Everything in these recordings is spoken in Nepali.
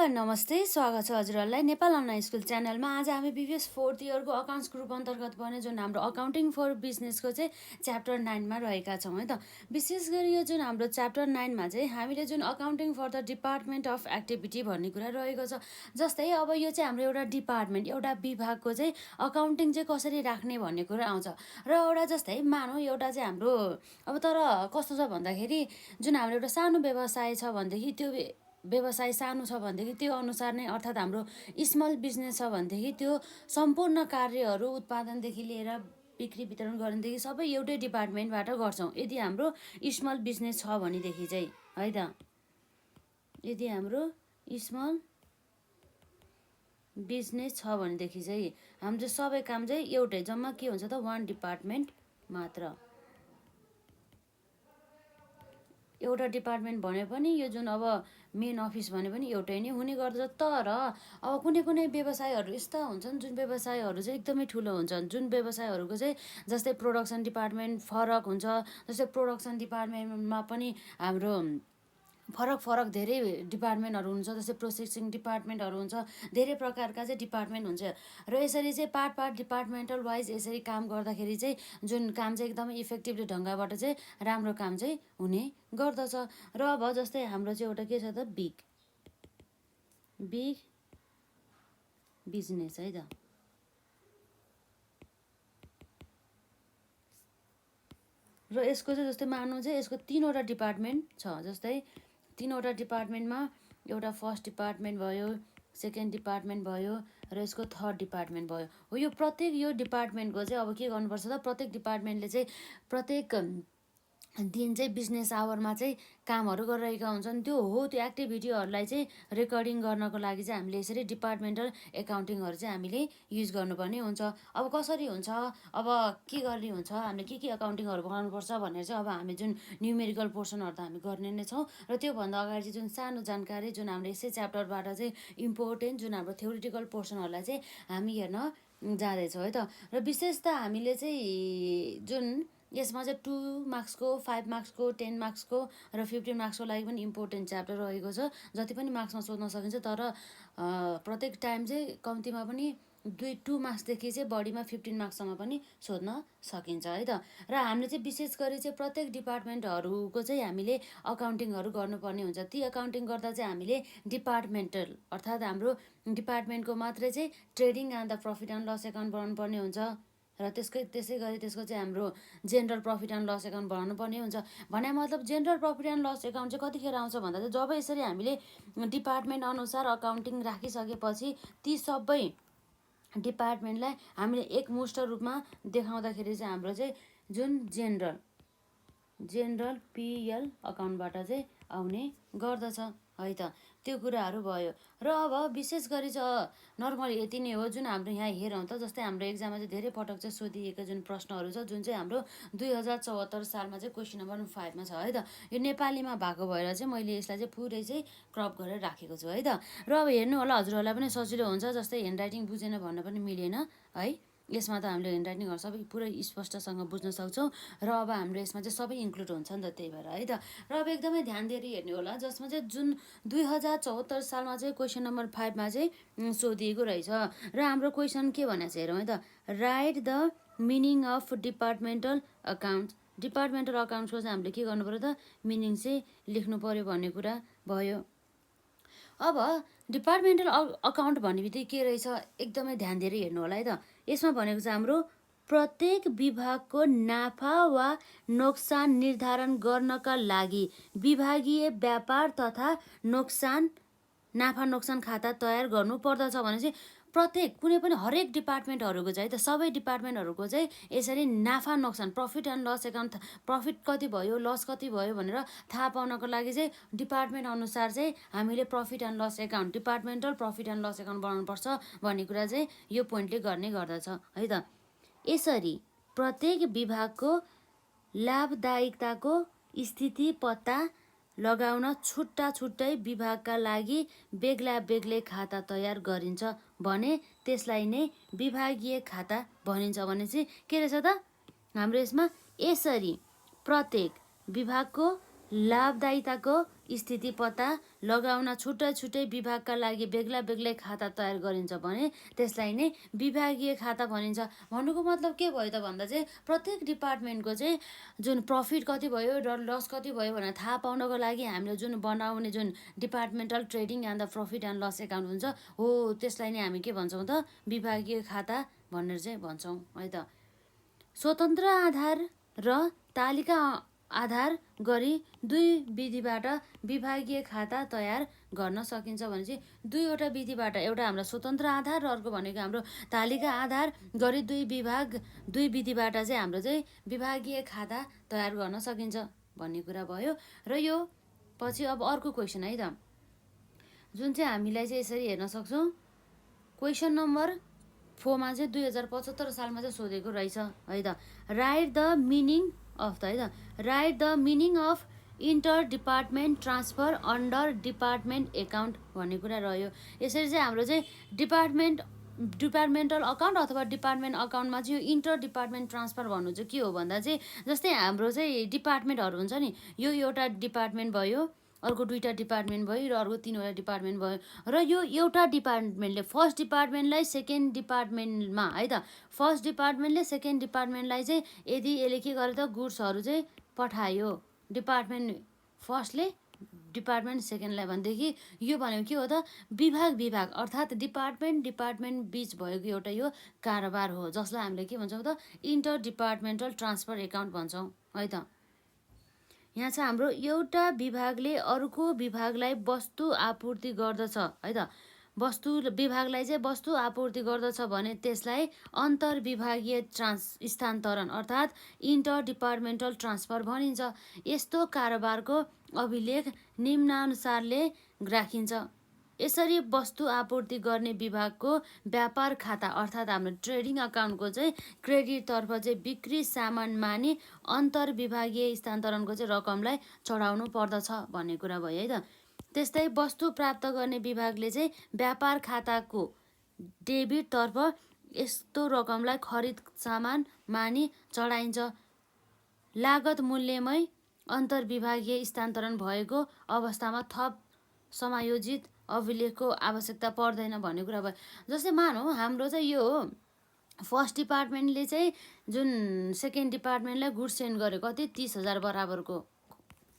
नमस्ते, स्वागत छ हजुरहरूलाई नेपाल अनलाइन स्कुल च्यानलमा। आज हामी बिबिएस 4th इयरको अकाउन्ट्स ग्रुप अन्तर्गत पर्ने जुन हाम्रो अकाउन्टिङ फर बिजनेसको चाहिँ च्याप्टर 9मा रहेका छौँ है त। विशेष गरी यो जुन हाम्रो च्याप्टर 9मा चाहिँ हामीले जुन accounting for the department of activity भन्ने कुरा रहेको छ। जस्तै अब यो चाहिँ हाम्रो एउटा डिपार्टमेन्ट, एउटा विभागको चाहिँ अकाउन्टिङ चाहिँ कसरी राख्ने भन्ने कुरा आउँछ। र एउटा जस्तै मानौँ एउटा चाहिँ हाम्रो अब तर कस्तो छ भन्दाखेरि जुन हाम्रो एउटा सानो व्यवसाय छ भनेदेखि त्यो व्यवसाय सानो छ भनेदेखि त्यो अनुसार नै, अर्थात् हाम्रो स्मल बिजनेस छ भनेदेखि त्यो सम्पूर्ण कार्यहरू उत्पादनदेखि लिएर बिक्री वितरण गर्नेदेखि सबै एउटै डिपार्टमेन्टबाट गर्छौँ। यदि हाम्रो स्मल बिजनेस छ भनेदेखि चाहिँ है त, यदि हाम्रो स्मल बिजनेस छ भनेदेखि चाहिँ हाम्रो सबै काम चाहिँ एउटै, जम्मा के हुन्छ त, वान डिपार्टमेन्ट मात्र। एउटा डिपार्टमेन्ट भने पनि यो जुन अब मेन अफिस भने पनि एउटै नै हुने गर्दछ। तर अब कुनै कुनै व्यवसायहरू यस्ता हुन्छन् जुन व्यवसायहरू चाहिँ एकदमै ठुलो हुन्छन्, जुन व्यवसायहरूको चाहिँ जस्तै प्रोडक्सन डिपार्टमेन्ट फरक हुन्छ। जस्तै प्रोडक्सन डिपार्टमेन्टमा पनि हाम्रो फरक धेरै डिपार्टमेन्टहरू हुन्छ। जस्तै प्रोसेसिङ डिपार्टमेन्टहरू हुन्छ, धेरै प्रकारका चाहिँ डिपार्टमेन्ट हुन्छ। र यसरी चाहिँ पार्ट डिपार्टमेन्टल वाइज यसरी काम गर्दाखेरि चाहिँ जुन काम चाहिँ एकदमै इफेक्टिभली ढङ्गबाट चाहिँ राम्रो काम चाहिँ हुने गर्दछ। र अब जस्तै हाम्रो चाहिँ एउटा के छ त, बिग बिजनेस है त। र यसको चाहिँ जस्तै मानौँ चाहिँ यसको 3वटा डिपार्टमेन्ट छ। जस्तै 3वटा डिपार्टमेन्टमा एउटा फर्स्ट डिपार्टमेन्ट भयो, सेकेन्ड डिपार्टमेन्ट भयो र यसको थर्ड डिपार्टमेन्ट भयो। हो, यो प्रत्येक यो डिपार्टमेन्टको चाहिँ अब के गर्नुपर्छ त, प्रत्येक डिपार्टमेन्टले चाहिँ प्रत्येक दिन चाहिँ बिजनेस आवरमा चाहिँ कामहरू गरिरहेका हुन्छन्। त्यो एक्टिभिटीहरूलाई चाहिँ रेकर्डिङ गर्नको लागि चाहिँ हामीले यसरी डिपार्टमेन्टल एकाउन्टिङहरू चाहिँ हामीले युज गर्नुपर्ने हुन्छ। अब कसरी हुन्छ, अब के गर्ने हुन्छ, हामीले के एकाउन्टिङहरू बनाउनुपर्छ भनेर चाहिँ अब हामी जुन न्युमेरिकल पोर्सनहरू त हामी गर्ने नै छौँ। र त्योभन्दा अगाडि चाहिँ जुन सानो जानकारी जुन हाम्रो यसै च्याप्टरबाट चाहिँ इम्पोर्टेन्ट जुन हाम्रो थ्योरिटिकल पोर्सनहरूलाई चाहिँ हामी हेर्न जाँदैछौँ है त। र विशेष त हामीले चाहिँ जुन यसमा चाहिँ 2 मार्क्सको, 5 मार्क्सको, 10 मार्क्सको र 15 मार्क्सको लागि पनि इम्पोर्टेन्ट च्याप्टर रहेको छ। जति पनि मार्क्समा सोध्न सकिन्छ, तर प्रत्येक टाइम चाहिँ कम्तीमा पनि 2 मार्क्सदेखि चाहिँ बढीमा 15 मार्क्ससम्म पनि सोध्न सकिन्छ है त। र हामीले चाहिँ विशेष गरी चाहिँ प्रत्येक डिपार्टमेन्टहरूको चाहिँ हामीले अकाउन्टिङहरू गर्नुपर्ने हुन्छ। ती अकाउन्टिङ गर्दा चाहिँ हामीले डिपार्टमेन्टल, अर्थात् हाम्रो डिपार्टमेन्टको मात्रै चाहिँ trading and the profit and loss account बनाउनु पर्ने हुन्छ। र त्यसै गरी त्यसको चाहिँ हाम्रो general profit and loss account बनाउनु पर्ने हुन्छ। भने मतलब general profit and loss account चाहिँ कतिखेर आउँछ भन्दा चाहिँ जब यसरी हामीले डिपार्टमेन्ट अनुसार अकाउन्टिङ राखिसकेपछि ती सबै डिपार्टमेन्टलाई हामीले एकमुष्ट रूपमा देखाउँदाखेरि चाहिँ हाम्रो चाहिँ जुन जेनरल पिएल अकाउन्टबाट चाहिँ आउने गर्दछ है त। त्यो कुराहरू भयो। र अब विशेष गरी चाहिँ नर्मली यति नै हो जुन हाम्रो यहाँ हेरौँ त। जस्तै हाम्रो एक्जाममा चाहिँ धेरै पटक चाहिँ सोधिएका जुन प्रश्नहरू छ, जुन चाहिँ हाम्रो 2074 सालमा चाहिँ क्वेसन नम्बर 5 मा छ है त। यो नेपालीमा भएको भएर चाहिँ मैले यसलाई चाहिँ पुरै चाहिँ क्रप गरेर राखेको छु है त। र अब हेर्नु होला, हजुरहरूलाई पनि सजिलो हुन्छ। जस्तै ह्यान्डराइटिङ बुझेन भन्न पनि मिलेन है। यसमा त हामीले ह्यान्डराइटिङहरू सबै पुरै स्पष्टसँग बुझ्न सक्छौँ। र अब हाम्रो यसमा चाहिँ सबै इन्क्लुड हुन्छ नि त, त्यही भएर है त। र अब एकदमै ध्यान दिएर हेर्नु होला, जसमा चाहिँ जुन 2074 सालमा चाहिँ क्वेसन नम्बर 5 मा चाहिँ सोधिएको रहेछ। र हाम्रो क्वेसन के भनेको छ हेरौँ है त। Right the meaning of departmental account. Departmental अकाउन्ट्सको चाहिँ हामीले के गर्नु पऱ्यो त, मिनिङ चाहिँ लेख्नु पऱ्यो भन्ने कुरा भयो। अब डिपार्टमेन्टल अकाउन्ट भन्ने बित्तिकै के रहेछ एकदमै ध्यान दिएर हेर्नु होला है त। यसमा भनेको छ हाम्रो प्रत्येक विभागको नाफा वा नोक्सान निर्धारण गर्नका लागि विभागीय व्यापार तथा नाफा नोक्सान खाता तयार गर्नु पर्दछ भने चाहिँ प्रत्येक कुनै पनि हरेक डिपार्टमेन्टहरूको चाहिँ त, सबै डिपार्टमेन्टहरूको चाहिँ यसरी नाफा नोक्सान, profit and loss account, profit कति भयो, लस कति भयो भनेर थाहा पाउनको लागि चाहिँ डिपार्टमेन्ट अनुसार चाहिँ हामीले profit and loss account, departmental profit and loss account बनाउनुपर्छ भन्ने कुरा चाहिँ यो पोइन्टले गर्ने गर्दछ है त। यसरी प्रत्येक विभागको लाभदायिकताको स्थिति पत्ता लगाउन छुट्टै विभागका लागि बेग्लै खाता तयार गरिन्छ भने त्यसलाई नै विभागीय खाता भनिन्छ। भने चाहिँ के रहेछ त हाम्रो यसमा, यसरी प्रत्येक विभागको लाभदायिताको स्थिति पत्ता लगाउन छुट्टै छुट्टै विभागका लागि बेग्ला बेग्लै खाता तयार गरिन्छ भने त्यसलाई नै विभागीय खाता भनिन्छ। भन्नुको मतलब के भयो त भन्दा चाहिँ प्रत्येक डिपार्टमेन्टको चाहिँ जुन प्रफिट कति भयो र लस कति भयो भनेर थाहा पाउनको लागि हामीले जुन बनाउने जुन departmental trading and the profit and loss account हुन्छ हो त्यसलाई नै हामी के भन्छौँ त विभागीय खाता भनेर चाहिँ भन्छौँ है त। स्वतन्त्र आधार र तालिका आधार गरी दुई विधिबाट विभागीय खाता तयार गर्न सकिन्छ भने चाहिँ दुईवटा विधिबाट एउटा हाम्रो स्वतन्त्र आधार र अर्को भनेको हाम्रो तालिका आधार गरी दुई विधिबाट चाहिँ हाम्रो चाहिँ विभागीय खाता तयार गर्न सकिन्छ भन्ने कुरा भयो। र यो पछि अब अर्को क्वेसन है त जुन चाहिँ हामीलाई चाहिँ यसरी हेर्न सक्छौँ। क्वेसन नम्बर 4 मा चाहिँ 2075 सालमा चाहिँ सोधेको रहेछ है त। Right the meaning of the है त right the meaning of inter department transfer under department account भन्ने कुरा रह्यो। यसरी चाहिँ हाम्रो चाहिँ डिपार्टमेन्टल अकाउन्ट अथवा डिपार्टमेन्ट अकाउन्टमा चाहिँ यो इन्टर डिपार्टमेन्ट ट्रान्सफर भन्नु चाहिँ के हो भन्दा चाहिँ जस्तै हाम्रो चाहिँ डिपार्टमेन्टहरू हुन्छ नि यो एउटा डिपार्टमेन्ट भयो अर्को दुईवटा डिपार्टमेन्ट भयो र अर्को तीनवटा डिपार्टमेन्ट भयो र यो एउटा डिपार्टमेन्टले फर्स्ट डिपार्टमेन्टलाई सेकेन्ड डिपार्टमेन्टमा है त फर्स्ट डिपार्टमेन्टले सेकेन्ड डिपार्टमेन्टलाई चाहिँ यदि यसले के गर्यो त गुड्सहरू चाहिँ पठायो डिपार्टमेन्ट फर्स्टले डिपार्टमेन्ट सेकेन्डलाई भनेदेखि यो भनेको के हो त विभाग अर्थात् डिपार्टमेन्ट बिच भएको एउटा यो कारोबार हो जसलाई हामीले के भन्छौँ त इन्टर डिपार्टमेन्टल ट्रान्सफर एकाउन्ट भन्छौँ है त। यहाँ चाहिँ हाम्रो एउटा विभागले अर्को विभागलाई वस्तु आपूर्ति गर्दछ है त वस्तु विभागलाई चाहिँ वस्तु आपूर्ति गर्दछ भने त्यसलाई अन्तर्विभागीय स्थानान्तरण अर्थात् इन्टर डिपार्टमेन्टल ट्रान्सफर भनिन्छ। यस्तो कारोबारको अभिलेख निम्नानुसारले राखिन्छ। यसरी वस्तु आपूर्ति गर्ने विभागको व्यापार खाता अर्थात् हाम्रो ट्रेडिङ अकाउन्टको चाहिँ क्रेडिटतर्फ चाहिँ बिक्री सामान मानि अन्तर्विभागीय स्थानान्तरणको चाहिँ रकमलाई चढाउनु पर्दछ भन्ने कुरा भयो है त। त्यस्तै वस्तु प्राप्त गर्ने विभागले चाहिँ व्यापार खाताको डेबिटतर्फ यस्तो रकमलाई खरिद सामान मानि चढाइन्छ। लागत मूल्यमै अन्तर्विभागीय स्थानान्तरण भएको अवस्थामा थप समायोजित अभिलेखको आवश्यकता पर्दैन भन्ने कुरा भयो। जस्तै मानौँ हाम्रो चाहिँ यो फर्स्ट डिपार्टमेन्टले चाहिँ जुन सेकेन्ड डिपार्टमेन्टलाई गुड्स सेन्ड गर्यो कति 30,000 बराबरको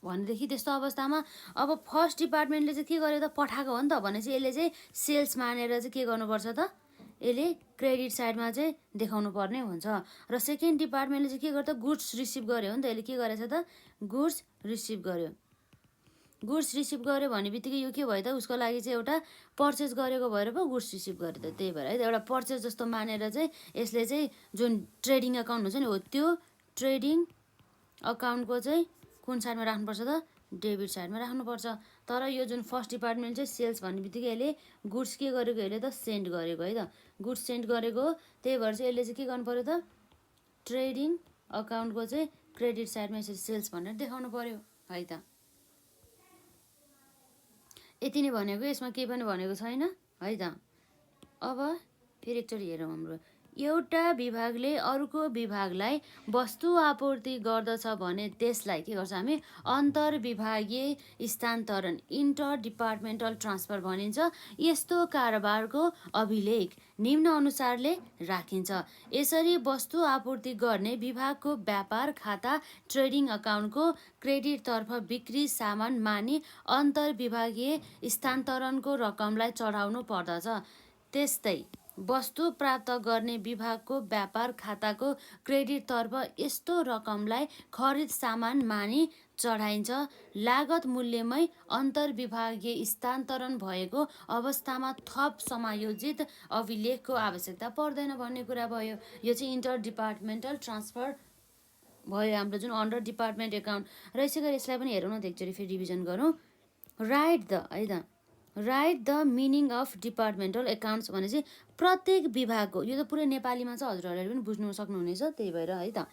भनेदेखि त्यस्तो अवस्थामा अब फर्स्ट डिपार्टमेन्टले चाहिँ के गर्यो त पठाएको हो नि त भनेपछि यसले चाहिँ सेल्स मानेर चाहिँ के गर्नुपर्छ त यसले क्रेडिट साइडमा चाहिँ देखाउनु पर्ने हुन्छ। र सेकेन्ड डिपार्टमेन्टले चाहिँ के गर्यो त गुड्स रिसिभ गर्यो हो नि त यसले के गरेछ त गुड्स रिसिभ गर्यो भन्ने बित्तिकै यो के भयो त उसको लागि चाहिँ एउटा पर्चेस गरेको भएर पो गुड्स रिसिभ गर्यो त त्यही भएर है त एउटा पर्चेस जस्तो मानेर चाहिँ यसले चाहिँ जुन ट्रेडिङ अकाउन्ट हुन्छ नि हो त्यो ट्रेडिङ अकाउन्टको चाहिँ कुन साइडमा राख्नुपर्छ त डेबिट साइडमा राख्नुपर्छ। तर यो जुन फर्स्ट डिपार्टमेन्ट चाहिँ सेल्स भन्ने बित्तिकै यसले गुड्स के गरेको यसले त सेन्ड गरेको है त गुड्स सेन्ड गरेको त्यही भएर चाहिँ यसले चाहिँ के गर्नु पर्यो त ट्रेडिङ अकाउन्टको चाहिँ क्रेडिट साइडमा यसरी सेल्स भनेर देखाउनु पर्यो है त। यति नै भनेको यसमा केही पनि भनेको छैन है त। अब फेरि एकचोटि हेरौँ हाम्रो एउटा विभागले अर्को विभागलाई वस्तु आपूर्ति गर्दछ भने त्यसलाई के गर्छ हामी अन्तर्विभागीय स्थानान्तरण इन्टर डिपार्टमेन्टल ट्रान्सफर भनिन्छ। यस्तो कारोबारको अभिलेख निम्न अनुसारले राखिन्छ। यसरी वस्तु आपूर्ति गर्ने विभागको व्यापार खाता ट्रेडिङ अकाउन्टको क्रेडिटतर्फ बिक्री सामान मानि अन्तर्विभागीय स्थानान्तरणको रकमलाई चढाउनु पर्दछ। त्यस्तै वस्तु प्राप्त गर्ने विभागको व्यापार खाताको क्रेडिटतर्फ यस्तो रकमलाई खरिद सामान मानि चढाइन्छ। लागत मूल्यमै अन्तर्विभागीय स्थानान्तरण भएको अवस्थामा थप समायोजित अभिलेखको आवश्यकता पर्दैन भन्ने कुरा भयो। यो चाहिँ इन्टर डिपार्टमेन्टल ट्रान्सफर भयो हाम्रो जुन अन्डर डिपार्टमेन्ट एकाउन्ट र यसै गरी यसलाई पनि हेरौँ न त एकचोटि फेरि रिभिजन गरौँ। Right the meaning of departmental accounts भनेपछि प्रत्येक विभागको यो त पुरै नेपालीमा छ हजुरहरूले पनि बुझ्नु सक्नुहुनेछ त्यही भएर है त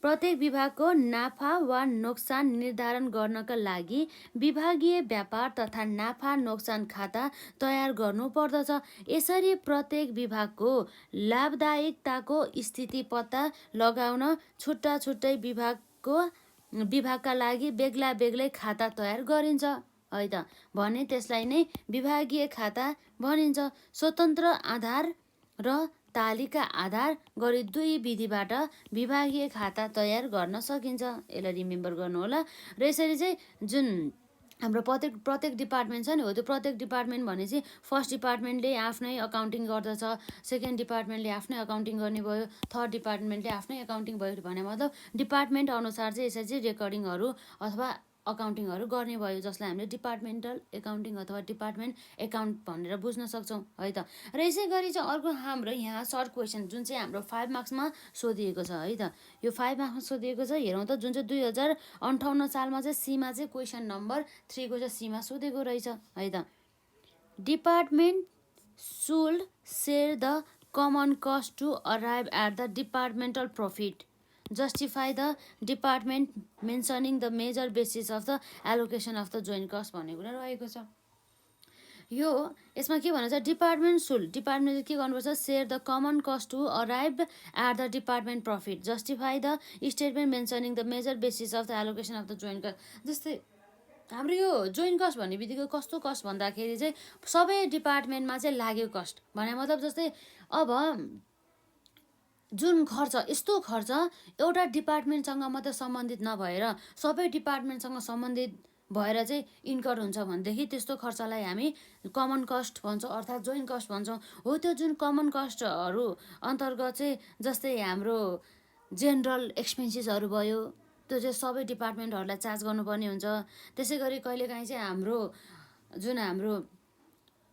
प्रत्येक विभागको नाफा वा नोक्सान निर्धारण गर्नका लागि विभागीय व्यापार तथा नाफा नोक्सान खाता तयार गर्नु पर्दछ। यसरी प्रत्येक विभागको लाभदायकताको स्थिति पत्ता लगाउन छुट्टा छुट्टै विभागको विभागका लागि बेग्ला बेग्लै खाता तयार गरिन्छ है त भने त्यसलाई नै विभागीय खाता भनिन्छ। स्वतन्त्र आधार र तालिका आधार गरी दुई विधिबाट विभागीय खाता तयार गर्न सकिन्छ। यसलाई रिमेम्बर गर्नुहोला। र यसरी चाहिँ जुन हाम्रो प्रत्येक डिपार्टमेन्ट छ नि हो त्यो प्रत्येक डिपार्टमेन्ट भने चाहिँ फर्स्ट डिपार्टमेन्टले आफ्नै अकाउन्टिङ गर्दछ, सेकेन्ड डिपार्टमेन्टले आफ्नै अकाउन्टिङ गर्ने भयो, थर्ड डिपार्टमेन्टले आफ्नै अकाउन्टिङ भयो भने मतलब डिपार्टमेन्ट अनुसार चाहिँ यसरी चाहिँ रेकर्डिङहरू अथवा अकाउन्टिङहरू गर्ने भयो, जसलाई हामीले डिपार्टमेन्टल एकाउन्टिङ अथवा डिपार्टमेन्ट एकाउन्ट भनेर बुझ्न सक्छौँ है त। र यसै गरी चाहिँ अर्को हाम्रो यहाँ सर्ट क्वेसन जुन चाहिँ हाम्रो 5 मार्क्समा सोधिएको छ है त। यो 5 मार्क्समा सोधिएको छ, हेरौँ त। जुन चाहिँ 2058 सालमा चाहिँ सीमा चाहिँ क्वेसन नम्बर 3 को चाहिँ सीमा सोधेको रहेछ है त। Department should share the common cost to arrive at the departmental profit, justify the department mentioning the major basis of the allocation of the joint cost भन्ने कुरा रहेको छ। यो यसमा के भन्छ, डिपार्टमेन्टले के गर्नुपर्छ, share the common cost to arrive at the department profit, justify the statement mentioning the major basis of the allocation of the joint cost. जस्तै हाम्रो यो जोइन्ट कस्ट भन्ने बित्तिकै कस्तो कस्ट भन्दाखेरि चाहिँ सबै डिपार्टमेन्टमा चाहिँ लाग्यो कस्ट भने मतलब जस्तै अब जुन खर्च, यस्तो खर्च एउटा डिपार्टमेन्टसँग मात्रै सम्बन्धित नभएर सबै डिपार्टमेन्टसँग सम्बन्धित भएर चाहिँ इन्कर हुन्छ भनेदेखि त्यस्तो खर्चलाई हामी कमन कस्ट भन्छौँ अर्थात् जोइन्ट कस्ट भन्छौँ। हो त्यो जुन कमन कस्टहरू अन्तर्गत चाहिँ जस्तै हाम्रो जेनरल एक्सपेन्सेसहरू भयो, त्यो चाहिँ सबै डिपार्टमेन्टहरूलाई चार्ज गर्नुपर्ने हुन्छ। त्यसै गरी कहिलेकाहीँ चाहिँ हाम्रो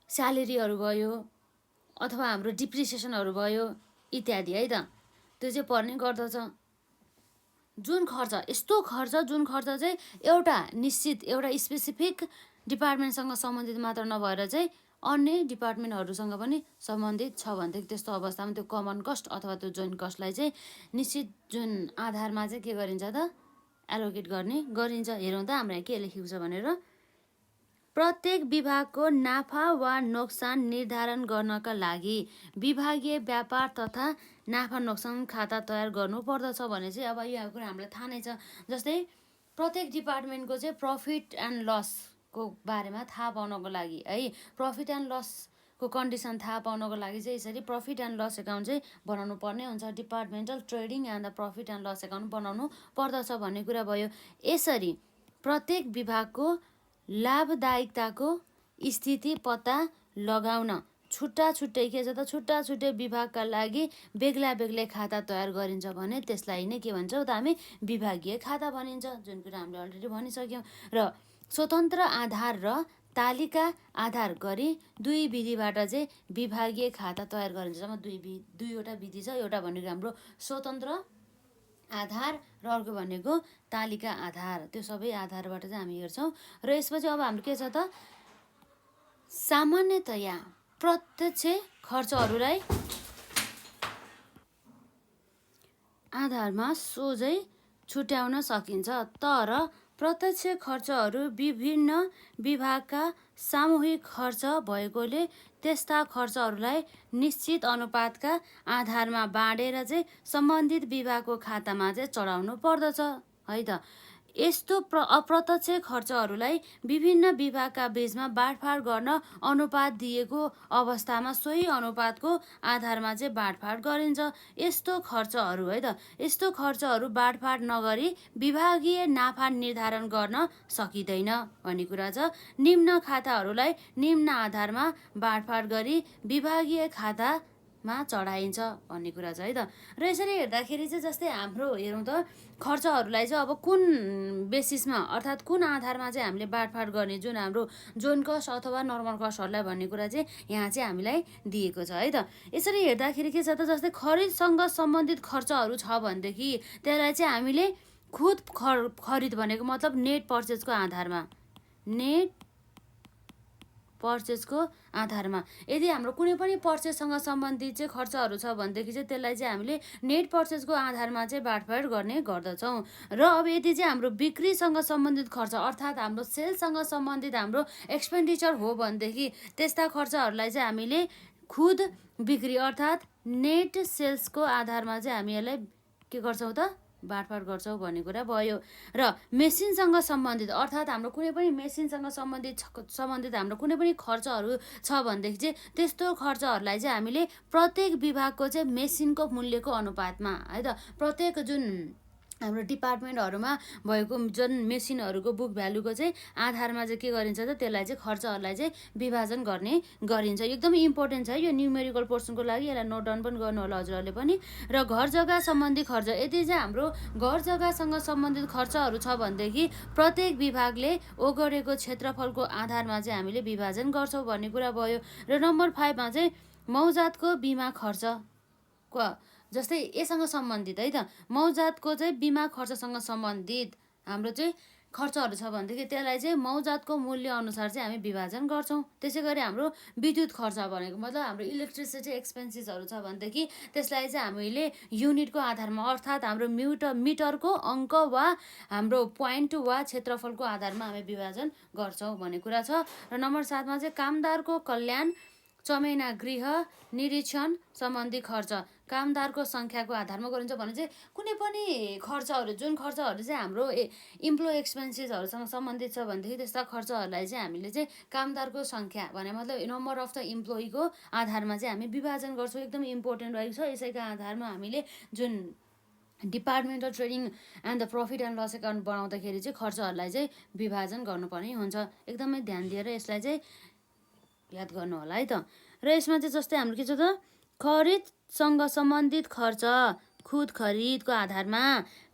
स्यालेरीहरू भयो अथवा हाम्रो डिप्रिसिएसनहरू भयो इत्यादि है त, त्यो चाहिँ पर्ने गर्दछ। जुन खर्च चाहिँ एउटा निश्चित एउटा स्पेसिफिक डिपार्टमेन्टसँग सम्बन्धित मात्र नभएर चाहिँ अन्य डिपार्टमेन्टहरूसँग पनि सम्बन्धित छ भनेदेखि त्यस्तो अवस्थामा त्यो कमन कस्ट अथवा त्यो जोइन्ट कस्टलाई चाहिँ निश्चित जुन आधारमा चाहिँ के गरिन्छ त, एलोकेट गरिन्छ। हेरौँ त हाम्रो यहाँ के लेखेको छ भनेर, प्रत्येक विभागको नाफा वा नोक्सान निर्धारण गर्नका लागि विभागीय व्यापार तथा नाफा नोक्सान खाता तयार गर्नुपर्दछ भने चाहिँ अब यो कुरा हामीलाई थाहा नै छ। जस्तै प्रत्येक डिपार्टमेन्टको चाहिँ प्रफिट एन्ड लसको बारेमा थाहा पाउनको लागि है, प्रफिट एन्ड लसको कन्डिसन थाहा पाउनको लागि चाहिँ यसरी प्रफिट एन्ड लस एकाउन्ट चाहिँ बनाउनु पर्ने हुन्छ। Departmental trading and the profit and loss account बनाउनु पर्दछ भन्ने कुरा भयो। यसरी प्रत्येक विभागको लाभदायिकताको स्थिति पत्ता लगाउन छुट्टा छुट्टै विभागका लागि बेग्ला बेग्लै खाता तयार गरिन्छ भने त्यसलाई नै के भन्छौँ त हामी विभागीय खाता भनिन्छ, जुन कुरा हामीले अलरेडी भनिसक्यौँ। र स्वतन्त्र आधार र तालिका आधार गरी दुई विधिबाट चाहिँ विभागीय खाता तयार गरिन्छ। जम्मा दुईवटा विधि छ, एउटा भनेको हाम्रो स्वतन्त्र आधार र अर्को भनेको तालिका आधार। त्यो सबै आधारबाट चाहिँ हामी हेर्छौँ। र यसपछि अब हाम्रो के छ त, सामान्यतया प्रत्यक्ष खर्चहरूलाई आधारमा सोझै छुट्याउन सकिन्छ, तर प्रत्यक्ष खर्चहरू विभिन्न विभागका सामूहिक खर्च भएकोले त्यस्ता खर्चहरूलाई निश्चित अनुपातका आधारमा बाँडेर चाहिँ सम्बन्धित विभागको खातामा चाहिँ चढाउनु पर्दछ है त। यस्तो अप्रत्यक्ष खर्चहरूलाई विभिन्न विभागका बीचमा बाँडफाँड गर्न अनुपात दिएको अवस्थामा सोही अनुपातको आधारमा चाहिँ बाँडफाँड गरिन्छ। यस्तो खर्चहरू है त, यस्तो खर्चहरू बाँडफाँड नगरी विभागीय नाफा निर्धारण गर्न सकिँदैन भन्ने कुरा छ। निम्न खाताहरूलाई निम्न आधारमा बाँडफाँड गरी विभागीय खातामा चढाइन्छ भन्ने कुरा छ है त। र यसरी हेर्दाखेरि चाहिँ जस्तै हाम्रो हेरौँ त, खर्चहरूलाई चाहिँ अब कुन बेसिसमा अर्थात् कुन आधारमा चाहिँ हामीले बाँडफाँड गर्ने, जुन हाम्रो जोइन्ट कस्ट अथवा नर्मल कस्टहरूलाई भन्ने कुरा चाहिँ यहाँ चाहिँ हामीलाई दिएको छ है त। यसरी हेर्दाखेरि के छ त, जस्तै खरिदसँग सम्बन्धित खर्चहरू छ भनेदेखि त्यसलाई चाहिँ हामीले खुद खरिद भनेको मतलब नेट पर्चेजको आधारमा यदि हाम्रो कुनै पनि पर्चेजसँग सम्बन्धित चाहिँ खर्चहरू छ भनेदेखि चाहिँ त्यसलाई चाहिँ हामीले नेट पर्चेजको आधारमा चाहिँ बाँडफाँड गर्ने गर्दछौँ। र अब यदि चाहिँ हाम्रो बिक्रीसँग सम्बन्धित खर्च अर्थात् हाम्रो सेल्ससँग सम्बन्धित हाम्रो एक्सपेन्डिचर हो भनेदेखि त्यस्ता खर्चहरूलाई चाहिँ हामीले खुद बिक्री अर्थात् नेट सेल्सको आधारमा चाहिँ हामी यसलाई के गर्छौँ त, बाँडफाँड गर्छौँ भन्ने कुरा भयो। र मेसिनसँग सम्बन्धित अर्थात् हाम्रो कुनै पनि मेसिनसँग सम्बन्धित हाम्रो कुनै पनि खर्चहरू छ भनेदेखि चाहिँ त्यस्तो खर्चहरूलाई चाहिँ हामीले प्रत्येक विभागको चाहिँ मेसिनको मूल्यको अनुपातमा है त प्रत्येक जुन हाम्रो डिपार्टमेन्टहरूमा भएको जुन मेसिनहरूको बुक भ्यालुको चाहिँ आधारमा चाहिँ के गरिन्छ त त्यसलाई चाहिँ खर्चहरूलाई चाहिँ विभाजन गर्ने गरिन्छ। एकदमै इम्पोर्टेन्ट छ यो न्युमेरिकल पोर्सनको लागि, यसलाई नोट डाउन पनि गर्नु होला हजुरहरूले पनि। र घर जग्गा सम्बन्धी खर्च, यदि चाहिँ हाम्रो घर जग्गासँग सम्बन्धित खर्चहरू छ भनेदेखि प्रत्येक विभागले ओगटेको क्षेत्रफलको आधारमा चाहिँ हामीले विभाजन गर्छौँ भन्ने कुरा भयो। र नम्बर 5 मा चाहिँ मौजातको बिमा खर्च जस्तै यससँग सम्बन्धित है त मौजातको चाहिँ बिमा खर्चसँग सम्बन्धित हाम्रो चाहिँ खर्चहरू छ भनेदेखि त्यसलाई चाहिँ मौजातको मूल्य अनुसार चाहिँ हामी विभाजन गर्छौँ। त्यसै गरी हाम्रो विद्युत खर्च भनेको मतलब हाम्रो इलेक्ट्रिसिटी एक्सपेन्सेसहरू छ भनेदेखि त्यसलाई चाहिँ हामीले युनिटको आधारमा अर्थात् हाम्रो मिटरको अङ्क वा हाम्रो पोइन्ट वा क्षेत्रफलको आधारमा हामी विभाजन गर्छौँ भन्ने कुरा छ। र नम्बर 7 मा चाहिँ कामदारको कल्याण चमेना गृह निरीक्षण सम्बन्धी खर्च कामदारको सङ्ख्याको आधारमा गरिन्छ भने चाहिँ कुनै पनि खर्चहरू जुन खर्चहरू चाहिँ हाम्रो इम्प्लोइ एक्सपेन्सेसहरूसँग सम्बन्धित छ भनेदेखि त्यस्ता खर्चहरूलाई चाहिँ हामीले चाहिँ कामदारको सङ्ख्या भने मतलब नम्बर अफ द इम्प्लोइको आधारमा चाहिँ हामी विभाजन गर्छौँ। एकदमै इम्पोर्टेन्ट रहेको छ। यसैको आधारमा हामीले जुन departmental trading and the profit and loss account बनाउँदाखेरि चाहिँ खर्चहरूलाई चाहिँ विभाजन गर्नुपर्ने हुन्छ। एकदमै ध्यान दिएर यसलाई चाहिँ याद गर्नु होला है त। र यसमा चाहिँ जस्तै हाम्रो के छ त खरिदसँग सम्बन्धित खर्च खुद खरिदको आधारमा,